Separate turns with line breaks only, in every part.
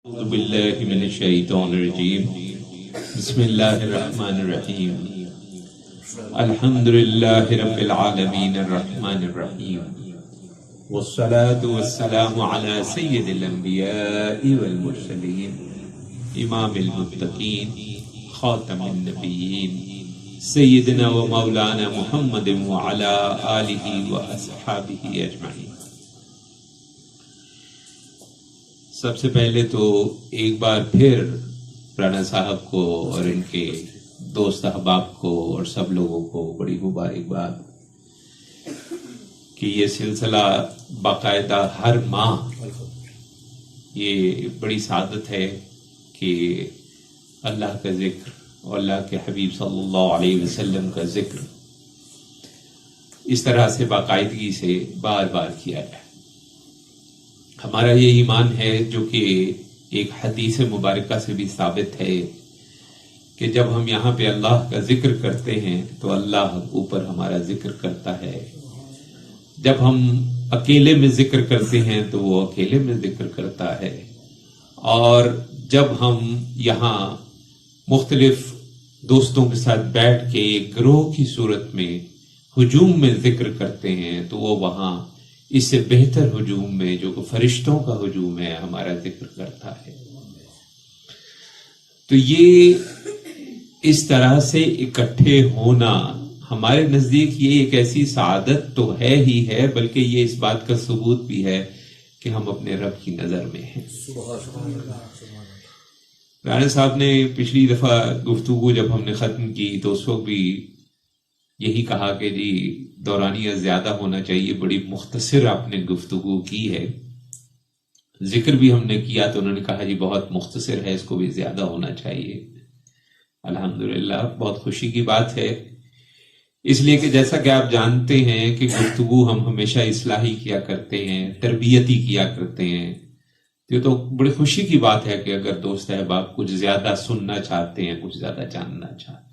اعوذ باللہ من الشیطان الرجیم بسم اللہ الرحمن الرحیم الحمد للہ رب العالمین الرحمن الرحیم والصلاة والسلام علی سید الانبیاء والمرسلین امام المتقین خاتم النبیین سیدنا و مولانا محمد وعلی آلہ و اصحابہ اجمعین۔ سب سے پہلے تو ایک بار پھر رانا صاحب کو اور ان کے دوست احباب کو اور سب لوگوں کو بڑی مبارکباد کہ یہ سلسلہ باقاعدہ ہر ماہ، یہ بڑی سعادت ہے کہ اللہ کا ذکر اور اللہ کے حبیب صلی اللہ علیہ وسلم کا ذکر اس طرح سے باقاعدگی سے بار بار کیا جائے۔ ہمارا یہ ایمان ہے جو کہ ایک حدیث مبارکہ سے بھی ثابت ہے کہ جب ہم یہاں پہ اللہ کا ذکر کرتے ہیں تو اللہ اوپر ہمارا ذکر کرتا ہے، جب ہم اکیلے میں ذکر کرتے ہیں تو وہ اکیلے میں ذکر کرتا ہے، اور جب ہم یہاں مختلف دوستوں کے ساتھ بیٹھ کے ایک گروہ کی صورت میں ہجوم میں ذکر کرتے ہیں تو وہ وہاں اس سے بہتر ہجوم میں جو کہ فرشتوں کا ہجوم ہے ہمارا ذکر کرتا ہے۔ تو یہ اس طرح سے اکٹھے ہونا ہمارے نزدیک یہ ایک ایسی سعادت تو ہے ہی ہے، بلکہ یہ اس بات کا ثبوت بھی ہے کہ ہم اپنے رب کی نظر میں ہیں۔ رانا صاحب نے پچھلی دفعہ گفتگو جب ہم نے ختم کی تو اس وقت بھی یہی کہا کہ جی دورانیہ زیادہ ہونا چاہیے، بڑی مختصر آپ نے گفتگو کی ہے، ذکر بھی ہم نے کیا تو انہوں نے کہا جی بہت مختصر ہے، اس کو بھی زیادہ ہونا چاہیے۔ الحمدللہ بہت خوشی کی بات ہے، اس لیے کہ جیسا کہ آپ جانتے ہیں کہ گفتگو ہم ہمیشہ اصلاحی کیا کرتے ہیں، تربیتی کیا کرتے ہیں، یہ تو بڑی خوشی کی بات ہے کہ اگر دوست احباب کچھ زیادہ سننا چاہتے ہیں، کچھ زیادہ جاننا چاہتے ہیں۔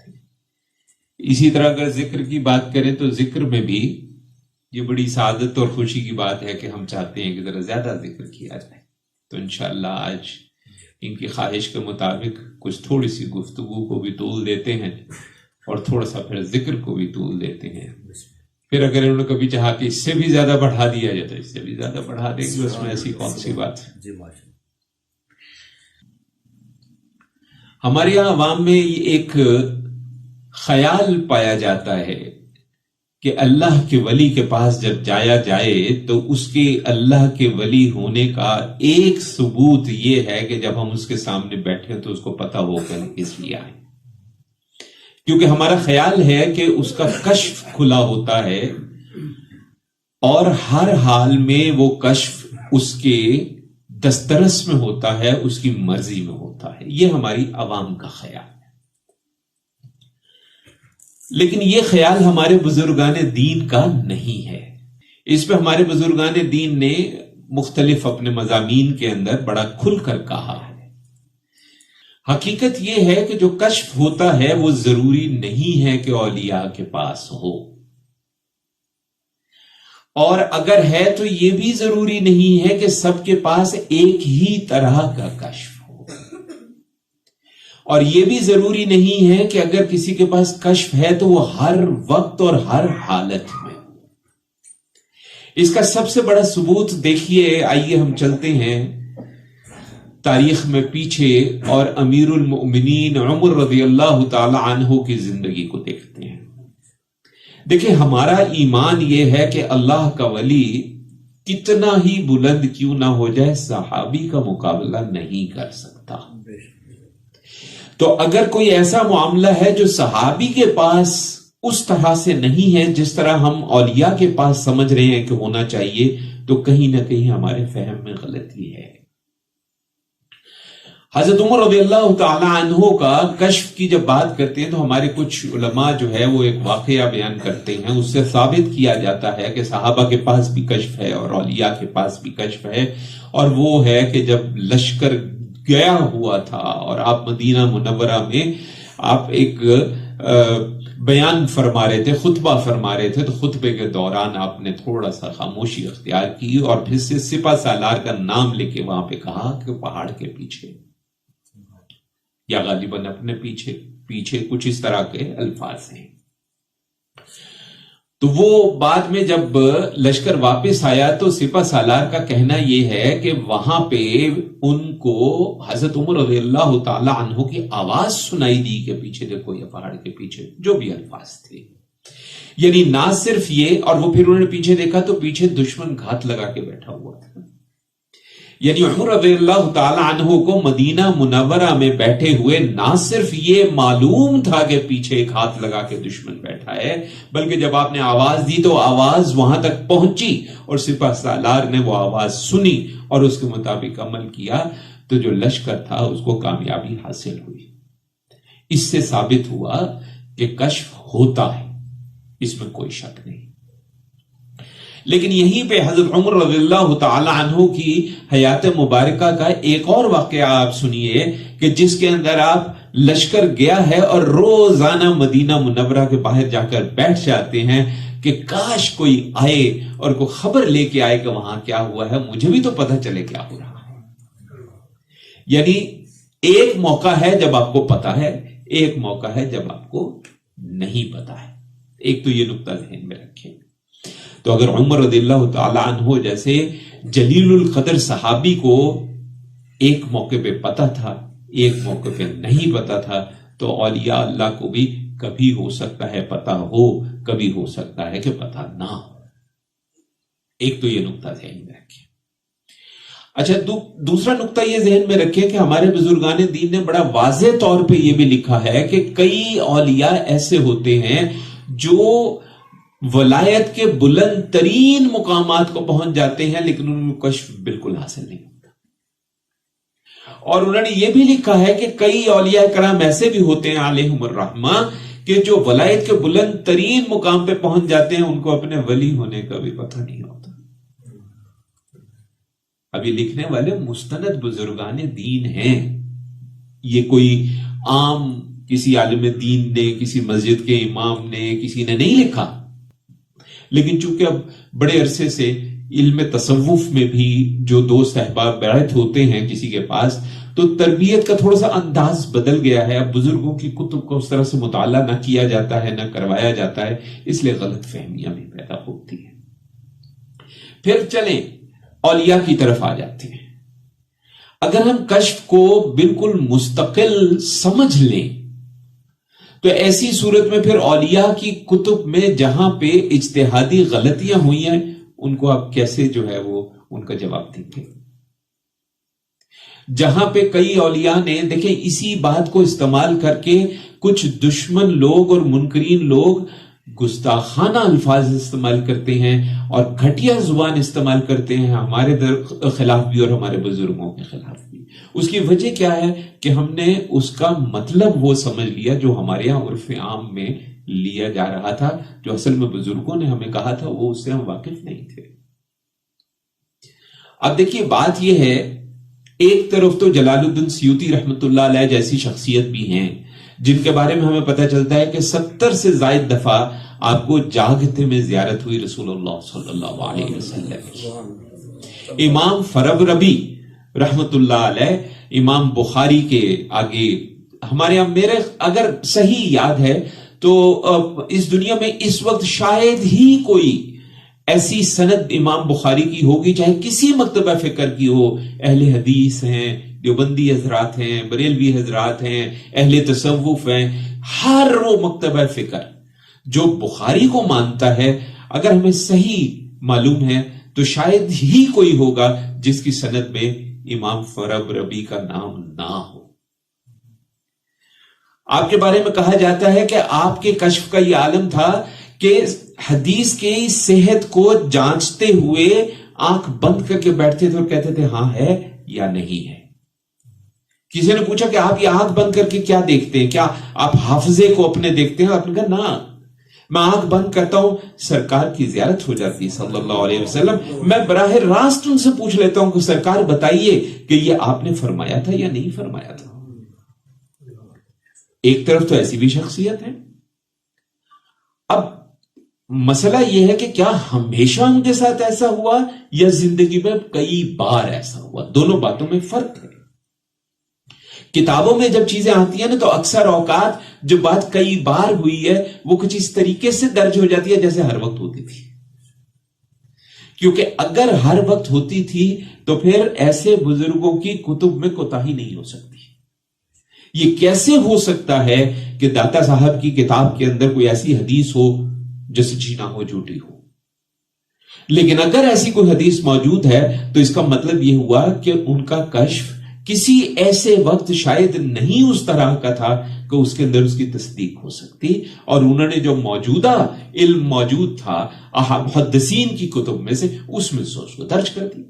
اسی طرح اگر ذکر کی بات کریں تو ذکر میں بھی یہ بڑی سعادت اور خوشی کی بات ہے کہ ہم چاہتے ہیں کہ ذرا زیادہ ذکر کیا جائے، تو انشاءاللہ آج ان کی خواہش کے مطابق کچھ تھوڑی سی گفتگو کو بھی طول دیتے ہیں اور تھوڑا سا پھر ذکر کو بھی طول دیتے ہیں، پھر اگر انہوں نے کبھی چاہا کہ اس سے بھی زیادہ بڑھا دیا جائے تو اس سے بھی زیادہ بڑھا دیں گے، اس میں ایسی کون سی بات ہے۔ ہمارے یہاں عوام میں ایک خیال پایا جاتا ہے کہ اللہ کے ولی کے پاس جب جایا جائے تو اس کے اللہ کے ولی ہونے کا ایک ثبوت یہ ہے کہ جب ہم اس کے سامنے بیٹھے تو اس کو پتہ ہو کر اس لیے آئے، کیونکہ ہمارا خیال ہے کہ اس کا کشف کھلا ہوتا ہے اور ہر حال میں وہ کشف اس کے دسترس میں ہوتا ہے، اس کی مرضی میں ہوتا ہے، یہ ہماری عوام کا خیال ہے۔ لیکن یہ خیال ہمارے بزرگان دین کا نہیں ہے، اس پہ ہمارے بزرگان دین نے مختلف اپنے مضامین کے اندر بڑا کھل کر کہا ہے۔ حقیقت یہ ہے کہ جو کشف ہوتا ہے وہ ضروری نہیں ہے کہ اولیاء کے پاس ہو، اور اگر ہے تو یہ بھی ضروری نہیں ہے کہ سب کے پاس ایک ہی طرح کا کشف ہو، اور یہ بھی ضروری نہیں ہے کہ اگر کسی کے پاس کشف ہے تو وہ ہر وقت اور ہر حالت میں۔ اس کا سب سے بڑا ثبوت دیکھیے، آئیے ہم چلتے ہیں تاریخ میں پیچھے اور امیر المؤمنین عمر رضی اللہ تعالی عنہ کی زندگی کو دیکھتے ہیں۔ دیکھیں ہمارا ایمان یہ ہے کہ اللہ کا ولی کتنا ہی بلند کیوں نہ ہو جائے صحابی کا مقابلہ نہیں کر سکتا، تو اگر کوئی ایسا معاملہ ہے جو صحابی کے پاس اس طرح سے نہیں ہے جس طرح ہم اولیاء کے پاس سمجھ رہے ہیں کہ ہونا چاہیے، تو کہیں نہ کہیں ہمارے فہم میں غلطی ہے۔ حضرت عمر رضی اللہ تعالی عنہ کا کشف کی جب بات کرتے ہیں تو ہمارے کچھ علماء جو ہے وہ ایک واقعہ بیان کرتے ہیں، اس سے ثابت کیا جاتا ہے کہ صحابہ کے پاس بھی کشف ہے اور اولیاء کے پاس بھی کشف ہے، اور وہ ہے کہ جب لشکر گیا ہوا تھا اور آپ مدینہ منورہ میں آپ ایک بیان فرما رہے تھے، خطبہ فرما رہے تھے، تو خطبے کے دوران آپ نے تھوڑا سا خاموشی اختیار کی اور پھر سے سپہ سالار کا نام لے کے وہاں پہ کہا کہ پہاڑ کے پیچھے، یا غالباً اپنے پیچھے کچھ اس طرح کے الفاظ ہیں۔ تو وہ بعد میں جب لشکر واپس آیا تو سپہ سالار کا کہنا یہ ہے کہ وہاں پہ ان کو حضرت عمر رضی اللہ تعالی عنہ کی آواز سنائی دی کہ پیچھے دیکھو، یہ پہاڑ کے پیچھے، جو بھی الفاظ تھے۔ یعنی نہ صرف یہ، اور وہ پھر انہوں نے پیچھے دیکھا تو پیچھے دشمن گھات لگا کے بیٹھا ہوا تھا۔ یعنی عمر رضی اللہ تعالی عنہ کو مدینہ منورہ میں بیٹھے ہوئے نہ صرف یہ معلوم تھا کہ پیچھے ایک ہاتھ لگا کے دشمن بیٹھا ہے، بلکہ جب آپ نے آواز دی تو آواز وہاں تک پہنچی اور سپہ سالار نے وہ آواز سنی اور اس کے مطابق عمل کیا، تو جو لشکر تھا اس کو کامیابی حاصل ہوئی۔ اس سے ثابت ہوا کہ کشف ہوتا ہے، اس میں کوئی شک نہیں۔ لیکن یہیں پہ حضرت عمر رضی اللہ تعالی عنہ کی حیات مبارکہ کا ایک اور واقعہ آپ سنیے کہ جس کے اندر آپ لشکر گیا ہے اور روزانہ مدینہ منورہ کے باہر جا کر بیٹھ جاتے ہیں کہ کاش کوئی آئے اور کوئی خبر لے کے آئے کہ وہاں کیا ہوا ہے، مجھے بھی تو پتہ چلے کیا ہو رہا ہے۔ یعنی ایک موقع ہے جب آپ کو پتا ہے، ایک موقع ہے جب آپ کو نہیں پتا ہے۔ ایک تو یہ نقطہ ذہن میں رکھیں۔ تو اگر عمر رضی اللہ تعالی عنہ جیسے جلیل القدر صحابی کو ایک موقع پہ پتا تھا، ایک موقع پہ نہیں پتا تھا، تو اولیاء اللہ کو بھی کبھی ہو سکتا ہے پتا ہو، کبھی ہو سکتا ہے کہ پتا نہ ہو۔ ایک تو یہ نقطہ ذہن میں رکھیں۔ اچھا، دوسرا نقطہ یہ ذہن میں رکھیں کہ ہمارے بزرگان دین نے بڑا واضح طور پہ یہ بھی لکھا ہے کہ کئی اولیاء ایسے ہوتے ہیں جو ولایت کے بلند ترین مقامات کو پہنچ جاتے ہیں لیکن ان کو کشف بالکل حاصل نہیں ہوتا۔ اور انہوں نے یہ بھی لکھا ہے کہ کئی اولیاء کرام ایسے بھی ہوتے ہیں علیہم الرحمہ کہ جو ولایت کے بلند ترین مقام پہ پہنچ جاتے ہیں، ان کو اپنے ولی ہونے کا بھی پتہ نہیں ہوتا۔ ابھی لکھنے والے مستند بزرگان دین ہیں، یہ کوئی عام کسی عالم دین نے، کسی مسجد کے امام نے، کسی نے نہیں لکھا۔ لیکن چونکہ اب بڑے عرصے سے علم تصوف میں بھی جو دوست احباب بیعت ہوتے ہیں کسی کے پاس، تو تربیت کا تھوڑا سا انداز بدل گیا ہے۔ اب بزرگوں کی کتب کو اس طرح سے مطالعہ نہ کیا جاتا ہے، نہ کروایا جاتا ہے، اس لیے غلط فہمیاں بھی پیدا ہوتی ہیں۔ پھر چلیں اولیاء کی طرف آ جاتے ہیں۔ اگر ہم کشف کو بالکل مستقل سمجھ لیں تو ایسی صورت میں پھر اولیاء کی کتب میں جہاں پہ اجتہادی غلطیاں ہوئی ہیں ان کو آپ کیسے جو ہے وہ ان کا جواب دیں گے؟ جہاں پہ کئی اولیاء نے، دیکھیں اسی بات کو استعمال کر کے کچھ دشمن لوگ اور منکرین لوگ گستاخانہ الفاظ استعمال کرتے ہیں اور گھٹیا زبان استعمال کرتے ہیں ہمارے خلاف بھی اور ہمارے بزرگوں کے خلاف بھی۔ اس کی وجہ کیا ہے کہ ہم نے اس کا مطلب وہ سمجھ لیا جو ہمارے یہاں عرف عام میں لیا جا رہا تھا، جو اصل میں بزرگوں نے ہمیں کہا تھا وہ اس سے ہم واقف نہیں تھے۔ اب دیکھیے بات یہ ہے، ایک طرف تو جلال الدین سیوطی رحمت اللہ علیہ جیسی شخصیت بھی ہیں جن کے بارے میں ہمیں پتہ چلتا ہے کہ 70 سے زائد دفعہ آپ کو جاگتے میں زیارت ہوئی رسول اللہ صلی اللہ علیہ وسلم کی۔ امام فربربی رحمت اللہ علیہ امام بخاری کے آگے، ہمارے یہاں میرے اگر صحیح یاد ہے تو اس دنیا میں اس وقت شاید ہی کوئی ایسی سند امام بخاری کی ہوگی، چاہے کسی مکتبہ فکر کی ہو، اہل حدیث ہیں، دیوبندی حضرات ہیں، بریلوی حضرات ہیں، اہل تصوف ہیں، ہر وہ مکتبہ فکر جو بخاری کو مانتا ہے اگر ہمیں صحیح معلوم ہے تو شاید ہی کوئی ہوگا جس کی سند میں امام فربربی کا نام نہ ہو۔ آپ کے بارے میں کہا جاتا ہے کہ آپ کے کشف کا یہ عالم تھا کہ حدیث کی صحت کو جانچتے ہوئے آنکھ بند کر کے بیٹھتے تھے اور کہتے تھے ہاں ہے یا نہیں ہے۔ کسی نے پوچھا کہ آپ یہ آنکھ بند کر کے کیا دیکھتے ہیں، کیا آپ حافظے کو اپنے دیکھتے ہیں؟ آپ نے کہا نہ، میں آنکھ بند کرتا ہوں، سرکار کی زیارت ہو جاتی صلی اللہ علیہ وسلم، میں براہ راست ان سے پوچھ لیتا ہوں کہ سرکار بتائیے کہ یہ آپ نے فرمایا تھا یا نہیں فرمایا تھا۔ ایک طرف تو ایسی بھی شخصیت ہے، اب مسئلہ یہ ہے کہ کیا ہمیشہ ان کے ساتھ ایسا ہوا یا زندگی میں کئی بار ایسا ہوا؟ دونوں باتوں میں فرق ہے. کتابوں میں جب چیزیں آتی ہیں نا تو اکثر اوقات جو بات کئی بار ہوئی ہے وہ کچھ اس طریقے سے درج ہو جاتی ہے جیسے ہر وقت ہوتی تھی. کیونکہ اگر ہر وقت ہوتی تھی تو پھر ایسے بزرگوں کی کتب میں کوتاہی نہیں ہو سکتی. یہ کیسے ہو سکتا ہے کہ داتا صاحب کی کتاب کے اندر کوئی ایسی حدیث ہو جو سچی نہ ہو، جھوٹی ہو؟ لیکن اگر ایسی کوئی حدیث موجود ہے تو اس کا مطلب یہ ہوا کہ ان کا کشف کسی ایسے وقت شاید نہیں اس طرح کا تھا کہ اس کے اندر اس کی تصدیق ہو سکتی، اور انہوں نے جو موجودہ علم موجود تھا محدثین کی کتب میں سے اس میں سے اس کو درج کر دی.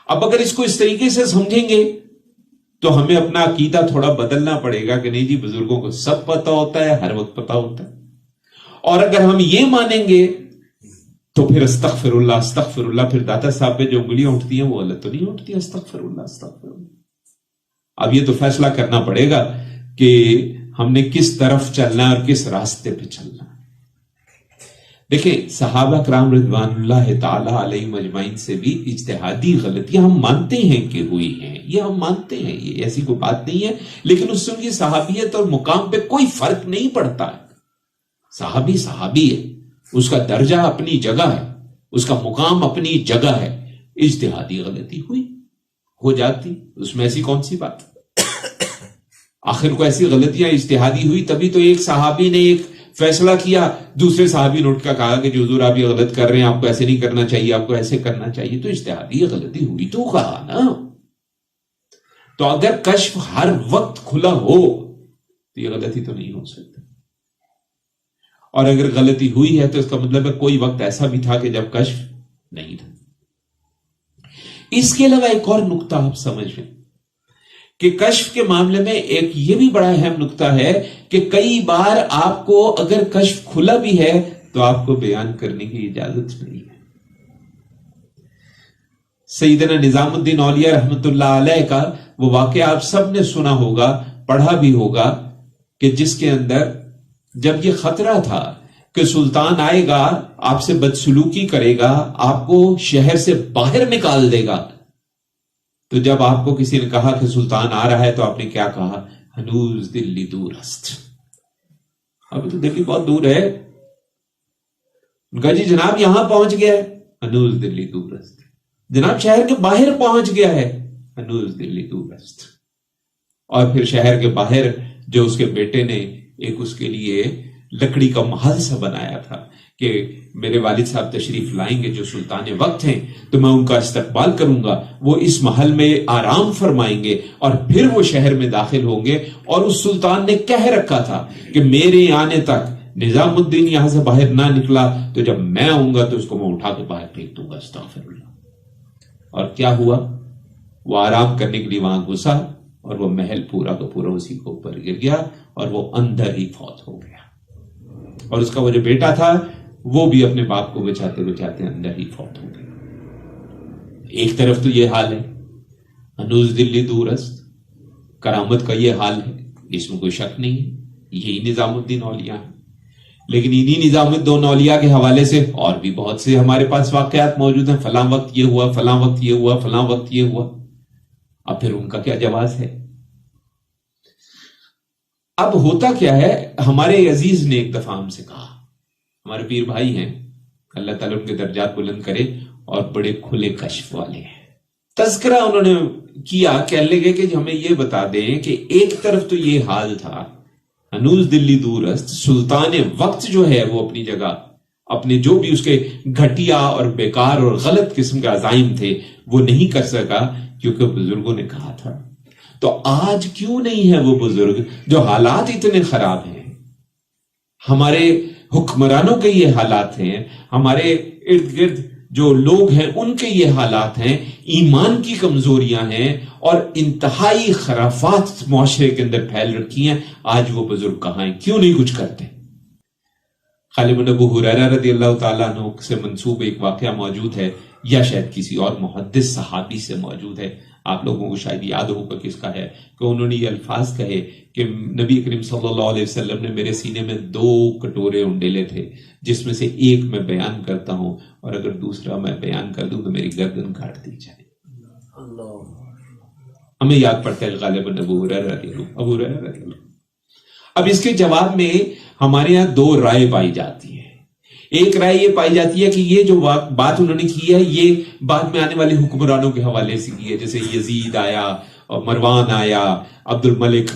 اب اگر اس کو اس طریقے سے سمجھیں گے تو ہمیں اپنا عقیدہ تھوڑا بدلنا پڑے گا کہ نہیں جی بزرگوں کو سب پتا ہوتا ہے، ہر وقت پتا ہوتا ہے. اور اگر ہم یہ مانیں گے تو پھر استغفر اللہ، پھر داتا صاحب پہ جو انگلیاں اٹھتی ہیں وہ غلط تو نہیں اٹھتی. استغفر اللہ. اب یہ تو فیصلہ کرنا پڑے گا کہ ہم نے کس طرف چلنا ہے اور کس راستے پہ چلنا ہے. دیکھیں صحابہ کرام رضوان اللہ تعالی علیہ مجمعین سے بھی اجتہادی غلطیاں ہم مانتے ہیں کہ ہوئی ہیں، یہ ہم مانتے ہیں، یہ ایسی کوئی بات نہیں ہے. لیکن اس سے ان کی صحابیت اور مقام پہ کوئی فرق نہیں پڑتا ہے. صحابی ہے، اس کا درجہ اپنی جگہ ہے، اس کا مقام اپنی جگہ ہے. اجتہادی غلطی ہوئی، ہو جاتی، اس میں ایسی کون سی بات؟ آخر کو ایسی غلطیاں اجتہادی ہوئی تبھی تو ایک صحابی نے ایک فیصلہ کیا، دوسرے صحابی نے اٹھ کر کہا کہ جو حضور آپ یہ غلط کر رہے ہیں، آپ کو ایسے نہیں کرنا چاہیے، آپ کو ایسے کرنا چاہیے. تو اجتہادی غلطی ہوئی تو کہا نا. تو اگر کشف ہر وقت کھلا ہو تو یہ غلطی تو نہیں ہو سکتی. اور اگر غلطی ہوئی ہے تو اس کا مطلب ہے کوئی وقت ایسا بھی تھا کہ جب کشف نہیں تھا. اس کے علاوہ ایک اور نقطہ آپ سمجھ لیں کہ کشف کے معاملے میں ایک یہ بھی بڑا اہم نقطہ ہے کہ کئی بار آپ کو اگر کشف کھلا بھی ہے تو آپ کو بیان کرنے کی اجازت نہیں ہے. سیدنا نظام الدین اولیاء رحمت اللہ علیہ کا وہ واقعہ آپ سب نے سنا ہوگا، پڑھا بھی ہوگا، کہ جس کے اندر جب یہ خطرہ تھا کہ سلطان آئے گا، آپ سے بدسلوکی کرے گا، آپ کو شہر سے باہر نکال دے گا، تو جب آپ کو کسی نے کہا کہ سلطان آ رہا ہے تو آپ نے کیا کہا؟ ہنوز دلی دور است. ابھی تو دلی بہت دور ہے. جی جناب یہاں پہنچ گیا ہے، ہنوز دلی دور است. جناب شہر کے باہر پہنچ گیا ہے، ہنوز دلی دور است. اور پھر شہر کے باہر جو اس کے بیٹے نے ایک اس کے لیے لکڑی کا محل سا بنایا تھا کہ میرے والد صاحب تشریف لائیں گے جو سلطان وقت ہیں تو میں ان کا استقبال کروں گا، وہ اس محل میں آرام فرمائیں گے اور پھر وہ شہر میں داخل ہوں گے. اور اس سلطان نے کہہ رکھا تھا کہ میرے آنے تک نظام الدین یہاں سے باہر نہ نکلا تو جب میں آؤں گا تو اس کو میں اٹھا کے باہر پھینک دوں گا. استغفر اللہ. اور کیا ہوا؟ وہ آرام کرنے کے لیے وہاں گھسا اور وہ محل پورا کا پورا اسی کے اوپر گر گیا اور وہ اندر ہی فوت ہو گیا. اور اس کا وہ جو بیٹا تھا وہ بھی اپنے باپ کو بچاتے بچاتے اندر ہی فوت ہو گیا. ایک طرف تو یہ حال ہے، ہنوز دلی دور است، کرامت کا یہ حال ہے، اس میں کوئی شک نہیں ہے، یہی نظام الدین اولیاء ہے. لیکن انہی نظام الدین اولیاء کے حوالے سے اور بھی بہت سے ہمارے پاس واقعات موجود ہیں، فلاں وقت یہ ہوا، فلاں وقت یہ ہوا، فلاں وقت یہ ہوا. اب پھر ان کا کیا جواز ہے؟ اب ہوتا کیا ہے، ہمارے عزیز نے ایک دفعہ ہم سے کہا، ہمارے پیر بھائی ہیں، اللہ تعالیٰ ان کے درجات بلند کرے، اور بڑے کھلے کشف والے ہیں. تذکرہ انہوں نے کیا، کہنے لگے کہ ہمیں یہ بتا دیں کہ ایک طرف تو یہ حال تھا ہنوز دلی دور است، سلطان وقت جو ہے وہ اپنی جگہ اپنے جو بھی اس کے گھٹیا اور بیکار اور غلط قسم کے عزائم تھے وہ نہیں کر سکا کیونکہ بزرگوں نے کہا تھا. تو آج کیوں نہیں ہے وہ بزرگ جو حالات اتنے خراب ہیں، ہمارے حکمرانوں کے یہ حالات ہیں، ہمارے ارد گرد جو لوگ ہیں ان کے یہ حالات ہیں، ایمان کی کمزوریاں ہیں اور انتہائی خرافات معاشرے کے اندر پھیل رکھی ہیں. آج وہ بزرگ کہاں ہیں؟ کیوں نہیں کچھ کرتے؟ غالباً ابو ہریرہ رضی اللہ تعالیٰ عنہ سے منسوب ایک واقعہ موجود ہے، یا شاید کسی اور محدث صحابی سے موجود ہے. آپ لوگوں کو شاید یاد ہوگا کس کا ہے کہ انہوں نے یہ الفاظ کہے کہ نبی کریم صلی اللہ علیہ وسلم نے میرے سینے میں 2 کٹورے انڈیلے تھے، جس میں سے ایک میں بیان کرتا ہوں اور اگر دوسرا میں بیان کر دوں تو میری گردن کاٹ دی جائے۔ ہمیں یاد پڑتا ہے غالباً ابو ہریرہ رضی اللہ۔ اب اس کے جواب میں ہمارے ہاں 2 رائے پائی جاتی ہیں۔ ایک رائے یہ پائی جاتی ہے کہ یہ جو بات انہوں نے کی ہے یہ بعد میں آنے والے حکمرانوں کے حوالے سے کی ہے، جیسے یزید آیا اور مروان آیا، عبد الملک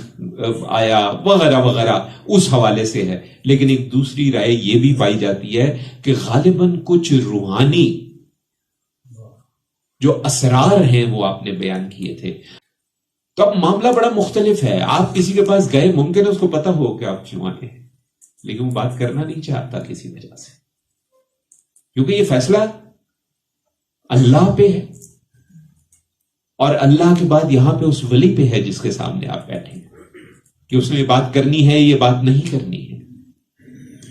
آیا وغیرہ وغیرہ، اس حوالے سے ہے۔ لیکن ایک دوسری رائے یہ بھی پائی جاتی ہے کہ غالباً کچھ روحانی جو اسرار ہیں وہ آپ نے بیان کیے تھے۔ تو اب معاملہ بڑا مختلف ہے۔ آپ کسی کے پاس گئے، ممکن ہے اس کو پتا ہو کہ آپ کیوں آئے ہیں، لیکن وہ بات کرنا نہیں چاہتا کسی وجہ سے، کیونکہ یہ فیصلہ اللہ پہ ہے، اور اللہ کے بعد یہاں پہ اس ولی پہ ہے جس کے سامنے آپ بیٹھے ہیں کہ اس نے یہ بات کرنی ہے، یہ بات نہیں کرنی ہے۔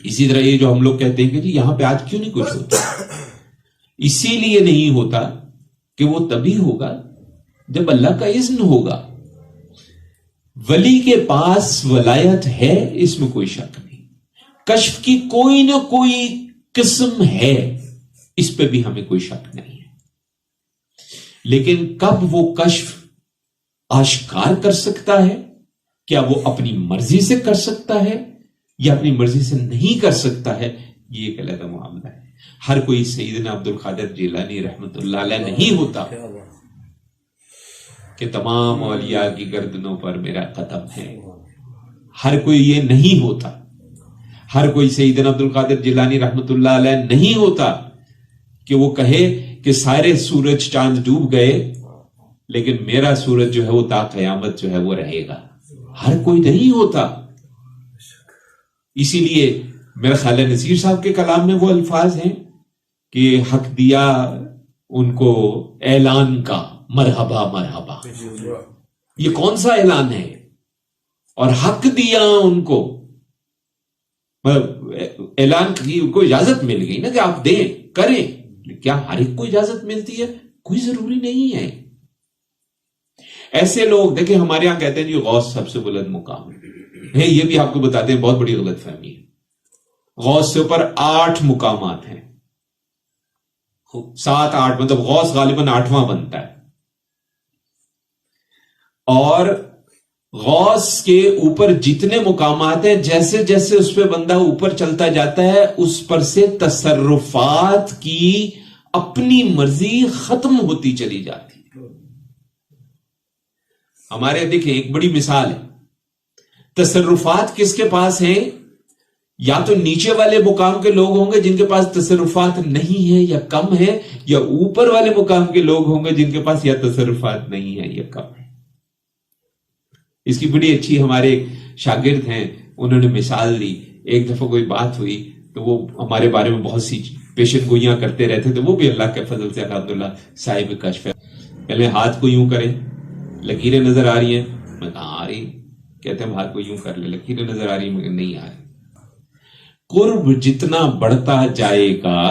اسی طرح یہ جو ہم لوگ کہتے ہیں کہ جی یہاں پہ آج کیوں نہیں کچھ ہوتا، اسی لیے نہیں ہوتا کہ وہ تبھی ہوگا جب اللہ کا اذن ہوگا۔ ولی کے پاس ولایت ہے، اس میں کوئی شک نہیں، کشف کی کوئی نہ کوئی قسم ہے، اس پہ بھی ہمیں کوئی شک نہیں ہے، لیکن کب وہ کشف آشکار کر سکتا ہے، کیا وہ اپنی مرضی سے کر سکتا ہے یا اپنی مرضی سے نہیں کر سکتا ہے، یہ ایک علیحدہ معاملہ ہے۔ ہر کوئی سیدنا عبد القادر جیلانی رحمت اللہ علیہ نہیں ہوتا کہ تمام اولیاء کی گردنوں پر میرا قدم ہے، ہر کوئی یہ نہیں ہوتا۔ ہر کوئی سیدنا عبد القادر جیلانی رحمت اللہ علیہ نہیں ہوتا کہ وہ کہے کہ سارے سورج چاند ڈوب گئے لیکن میرا سورج جو ہے وہ تا قیامت جو ہے وہ رہے گا، ہر کوئی نہیں ہوتا۔ اسی لیے میرا خیال ہے نصیر صاحب کے کلام میں وہ الفاظ ہیں کہ حق دیا ان کو اعلان کا مرحبا مرحبا، یہ کون سا اعلان ہے؟ اور حق دیا ان کو، اعلان کی ان کو اجازت مل گئی نا کہ آپ دیں کریں، کیا ہر ایک کو اجازت ملتی ہے؟ کوئی ضروری نہیں ہے۔ ایسے لوگ دیکھیں ہمارے ہاں کہتے ہیں جی غوث سب سے بلند مقام ہے، یہ بھی آپ کو بتاتے ہیں بہت بڑی غلط فہمی ہے۔ غوث سے اوپر 8 مقامات ہیں، 7 8، مطلب غوث غالباً 8واں بنتا ہے، اور غوث کے اوپر جتنے مقامات ہیں جیسے جیسے اس پہ بندہ اوپر چلتا جاتا ہے اس پر سے تصرفات کی اپنی مرضی ختم ہوتی چلی جاتی ہے۔ ہمارے دیکھیں ایک بڑی مثال ہے، تصرفات کس کے پاس ہیں؟ یا تو نیچے والے مقام کے لوگ ہوں گے جن کے پاس تصرفات نہیں ہے یا کم ہے، یا اوپر والے مقام کے لوگ ہوں گے جن کے پاس یا تصرفات نہیں ہے یا کم ہے۔ اس کی بڑی اچھی ہمارے شاگرد ہیں، انہوں نے مثال دی۔ ایک دفعہ کوئی بات ہوئی تو وہ ہمارے بارے میں بہت سی پیشن گوئیاں کرتے رہتے تھے، وہ بھی اللہ کے فضل سے الحمدللہ صاحب کشف ہے۔ پہلے ہاتھ کو یوں کریں، لکیریں نظر آ رہی ہیں، میں کہاں آ رہی، کہتے ہیں ہاتھ کو یوں کر لے، لکیریں نظر آ رہی ہیں، مگر نہیں آ رہی۔ قرب جتنا بڑھتا جائے گا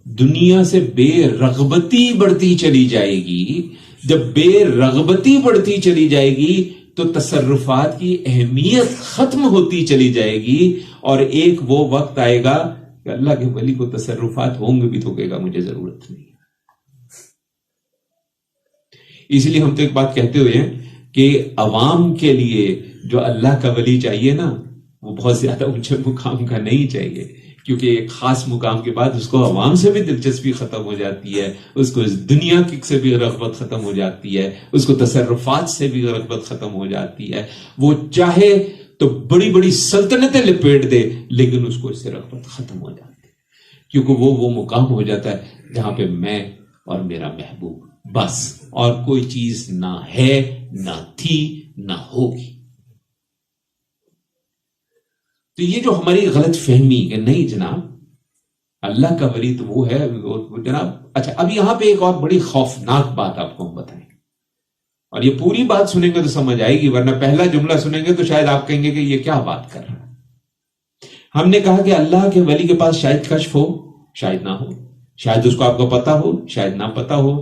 دنیا سے بے رغبتی بڑھتی چلی جائے گی، جب بے رغبتی بڑھتی چلی جائے گی تو تصرفات کی اہمیت ختم ہوتی چلی جائے گی، اور ایک وہ وقت آئے گا کہ اللہ کے ولی کو تصرفات ہوں گے بھی تو کہے گا مجھے ضرورت نہیں۔ اس لیے ہم تو ایک بات کہتے ہوئے ہیں کہ عوام کے لیے جو اللہ کا ولی چاہیے نا وہ بہت زیادہ اونچے مقام کا نہیں چاہیے، کیونکہ ایک خاص مقام کے بعد اس کو عوام سے بھی دلچسپی ختم ہو جاتی ہے، اس کو دنیا سے بھی رغبت ختم ہو جاتی ہے، اس کو تصرفات سے بھی رغبت ختم ہو جاتی ہے۔ وہ چاہے تو بڑی بڑی سلطنتیں لپیٹ دے لیکن اس کو اس سے رغبت ختم ہو جاتی ہے، کیونکہ وہ مقام ہو جاتا ہے جہاں پہ میں اور میرا محبوب بس، اور کوئی چیز نہ ہے نہ تھی نہ ہوگی۔ تو یہ جو ہماری غلط فہمی کہ نہیں جناب اللہ کا ولی تو وہ ہے جناب۔ اچھا اب یہاں پہ ایک اور بڑی خوفناک بات آپ کو ہم بتائیں گے، اور یہ پوری بات سنیں گے تو سمجھ آئے گی، ورنہ پہلا جملہ سنیں گے تو شاید آپ کہیں گے کہ یہ کیا بات کر رہا ہے۔ ہم نے کہا کہ اللہ کے ولی کے پاس شاید کشف ہو شاید نہ ہو، شاید اس کو آپ کو پتا ہو شاید نہ پتا ہو،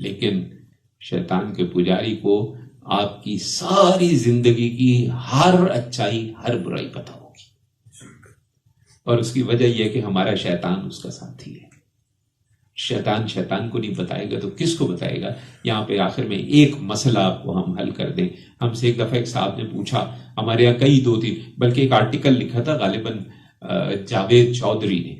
لیکن شیطان کے پجاری کو آپ کی ساری زندگی کی ہر اچھائی ہر برائی پتہ ہوگی، اور اس کی وجہ یہ کہ ہمارا شیطان اس کا ساتھی ہے۔ شیطان کو نہیں بتائے گا تو کس کو بتائے گا؟ یہاں پہ آخر میں ایک مسئلہ آپ کو ہم حل کر دیں۔ ہم سے ایک دفعہ ایک صاحب نے پوچھا، ہمارے یہاں کئی 2-3 بلکہ ایک آرٹیکل لکھا تھا غالباً جاوید چودھری نے،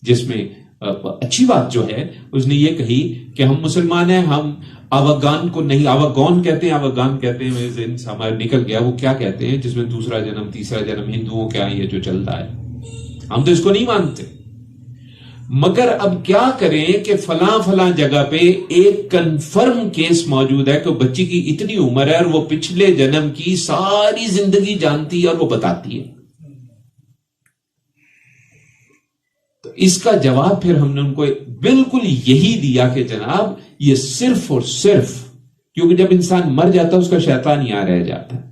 جس میں اچھی بات جو ہے اس نے یہ کہی کہ ہم مسلمان ہیں، ہم آواگان کو نہیں، آواگان کہتے ہیں، میرے ذہن سے ہمارا نکل گیا وہ کیا کہتے ہیں، جس میں دوسرا جنم تیسرا جنم ہندوؤں کے یہ جو چلتا ہے، ہم تو اس کو نہیں مانتے۔ مگر اب کیا کریں کہ فلاں جگہ پہ ایک کنفرم کیس موجود ہے کہ بچی کی اتنی عمر ہے اور وہ پچھلے جنم کی ساری زندگی جانتی ہے اور وہ بتاتی ہے۔ تو اس کا جواب پھر ہم نے ان کو بالکل یہی دیا کہ جناب یہ صرف اور صرف، کیونکہ جب انسان مر جاتا ہے اس کا شیطان یہاں رہ جاتا ہے،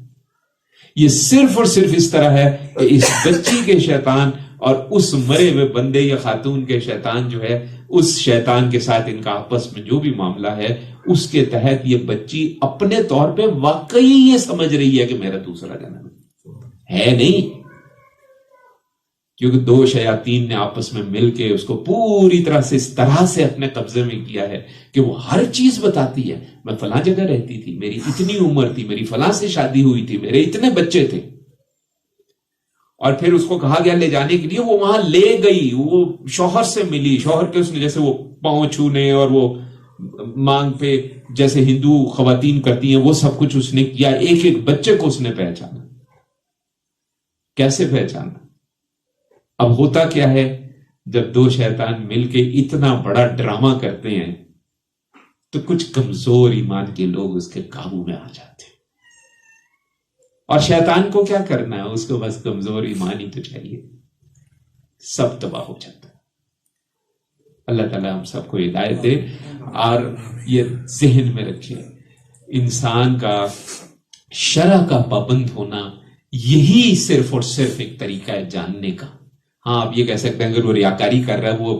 یہ صرف اور صرف اس طرح ہے کہ اس بچی کے شیطان اور اس مرے ہوئے بندے یا خاتون کے شیطان جو ہے، اس شیطان کے ساتھ ان کا آپس میں جو بھی معاملہ ہے اس کے تحت یہ بچی اپنے طور پہ واقعی یہ سمجھ رہی ہے کہ میرا دوسرا جنم ہے نہیں، کیونکہ 2 شیاطین نے آپس میں مل کے اس کو پوری طرح سے اس طرح سے اپنے قبضے میں کیا ہے کہ وہ ہر چیز بتاتی ہے، میں فلاں جگہ رہتی تھی، میری اتنی عمر تھی، میری فلاں سے شادی ہوئی تھی، میرے اتنے بچے تھے، اور پھر اس کو کہا گیا لے جانے کے لیے، وہ وہاں لے گئی، وہ شوہر سے ملی، شوہر کے اس نے جیسے وہ پاؤں چھونے اور وہ مانگ پہ جیسے ہندو خواتین کرتی ہیں وہ سب کچھ اس نے کیا، ایک ایک بچے کو اس نے پہچانا۔ کیسے پہچانا؟ اب ہوتا کیا ہے جب 2 شیطان مل کے اتنا بڑا ڈرامہ کرتے ہیں تو کچھ کمزور ایمان کے لوگ اس کے قابو میں آ جاتے ہیں، اور شیطان کو کیا کرنا ہے، اس کو بس کمزور ایمان ہی تو چاہیے، سب تباہ ہو جاتا ہے۔ اللہ تعالیٰ ہم سب کو ہدایت دے، اور یہ ذہن میں رکھیں انسان کا شرع کا پابند ہونا یہی صرف اور صرف ایک طریقہ ہے جاننے کا۔ ہاں آپ یہ کہہ سکتے ہیں اگر وہ ریاکاری کر رہا ہے وہ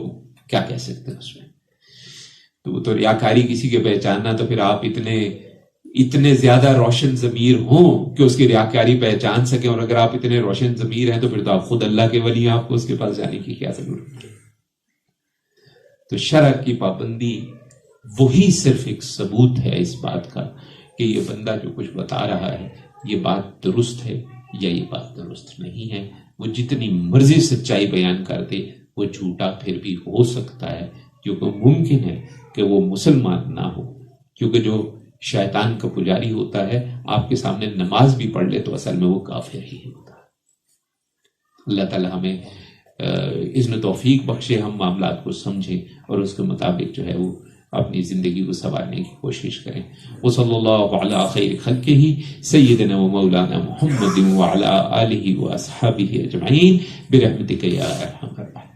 کیا کہہ سکتے ہیں اس میں، تو وہ تو ریاکاری کسی کے پہچاننا، تو پھر آپ اتنے زیادہ روشن ضمیر ہوں کہ اس کی ریاکاری پہچان سکیں، اور اگر آپ اتنے روشن ضمیر ہیں تو پھر تو آپ خود اللہ کے ولی ہیں، آپ کو اس کے پاس جانے کی کیا ضرورت ہے۔ تو شرع کی پابندی وہی صرف ایک ثبوت ہے اس بات کا کہ یہ بندہ جو کچھ بتا رہا ہے یہ بات درست ہے یا یہ بات درست نہیں ہے۔ وہ جتنی مرضی سچائی بیان کر دے وہ جھوٹا پھر بھی ہو سکتا ہے، کیونکہ ممکن ہے کہ وہ مسلمان نہ ہو، کیونکہ جو شیطان کا پجاری ہوتا ہے آپ کے سامنے نماز بھی پڑھ لے تو اصل میں وہ کافر ہی ہوتا ہے۔ اللہ تعالی ہمیں اذن توفیق بخشے، ہم معاملات کو سمجھیں اور اس کے مطابق جو ہے وہ اپنی زندگی کو سنوارنے کی کوشش کریں۔ وصلی اللہ علی خیر خلقہ سیدنا و مولانا محمد وعلی آلہ و اصحابہ اجمعین برحمتک یا ارحم الراحمین۔